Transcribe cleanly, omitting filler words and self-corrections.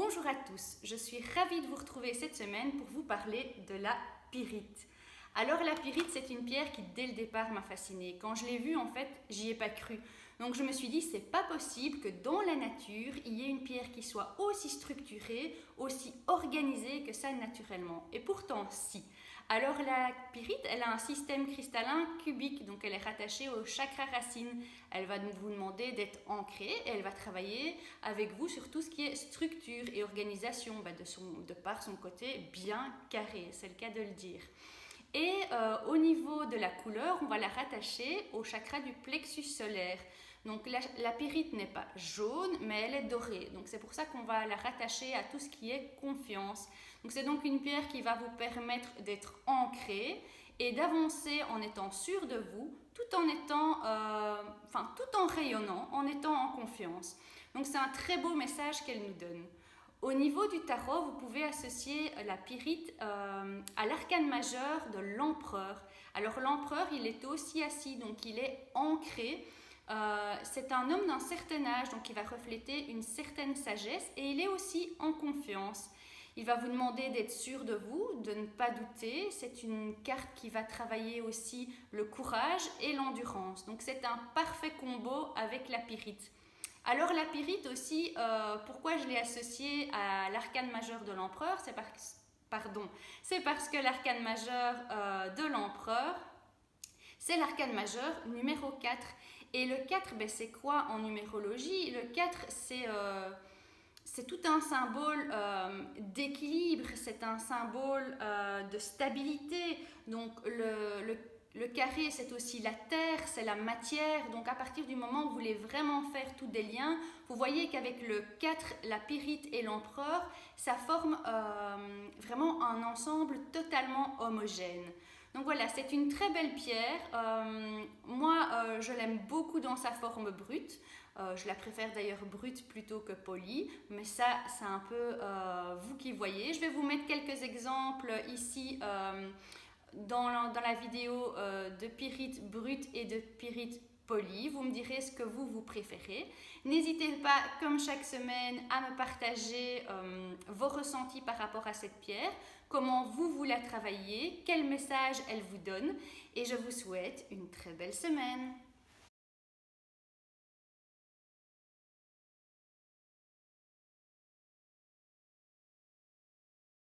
Bonjour à tous, je suis ravie de vous retrouver cette semaine pour vous parler de la pyrite. Alors la pyrite, c'est une pierre qui dès le départ m'a fascinée. Quand je l'ai vue, en fait, j'y ai pas cru. Donc je me suis dit, c'est pas possible que dans la nature, il y ait une pierre qui soit aussi structurée, aussi organisée que ça naturellement. Et pourtant, si. Alors la pyrite, elle a un système cristallin cubique, donc elle est rattachée au chakra racine. Elle va donc vous demander d'être ancrée et elle va travailler avec vous sur tout ce qui est structure et organisation, de par son côté bien carré, c'est le cas de le dire. Et au niveau de la couleur, on va la rattacher au chakra du plexus solaire. Donc la pyrite n'est pas jaune, mais elle est dorée. Donc c'est pour ça qu'on va la rattacher à tout ce qui est confiance. Donc c'est donc une pierre qui va vous permettre d'être ancré et d'avancer en étant sûr de vous, tout en rayonnant, en étant en confiance. Donc c'est un très beau message qu'elle nous donne. Au niveau du tarot, vous pouvez associer la pyrite à l'arcane majeur de l'empereur. Alors l'empereur, il est aussi assis, donc il est ancré. C'est un homme d'un certain âge, donc il va refléter une certaine sagesse et il est aussi en confiance. Il va vous demander d'être sûr de vous, de ne pas douter. C'est une carte qui va travailler aussi le courage et l'endurance. Donc c'est un parfait combo avec la pyrite. Alors la pyrite aussi, pourquoi je l'ai associée à l'arcane majeur de l'empereur, c'est parce que l'arcane majeur de l'empereur, c'est l'arcane majeur numéro 4. Et le 4, c'est quoi en numérologie? Le 4, c'est tout un symbole d'équilibre, c'est un symbole de stabilité. Donc le carré, c'est aussi la terre, c'est la matière. Donc à partir du moment où vous voulez vraiment faire tous des liens, vous voyez qu'avec le 4, la pyrite et l'empereur, ça forme vraiment un ensemble totalement homogène. Donc voilà, c'est une très belle pierre. Je l'aime beaucoup dans sa forme brute. Je la préfère d'ailleurs brute plutôt que polie, mais ça, c'est un peu vous qui voyez. Je vais vous mettre quelques exemples ici dans la vidéo de pyrite brute et de pyrite polie. Vous me direz ce que vous préférez. N'hésitez pas, comme chaque semaine, à me partager vos ressentis par rapport à cette pierre, comment vous la travaillez, quel message elle vous donne, et je vous souhaite une très belle semaine.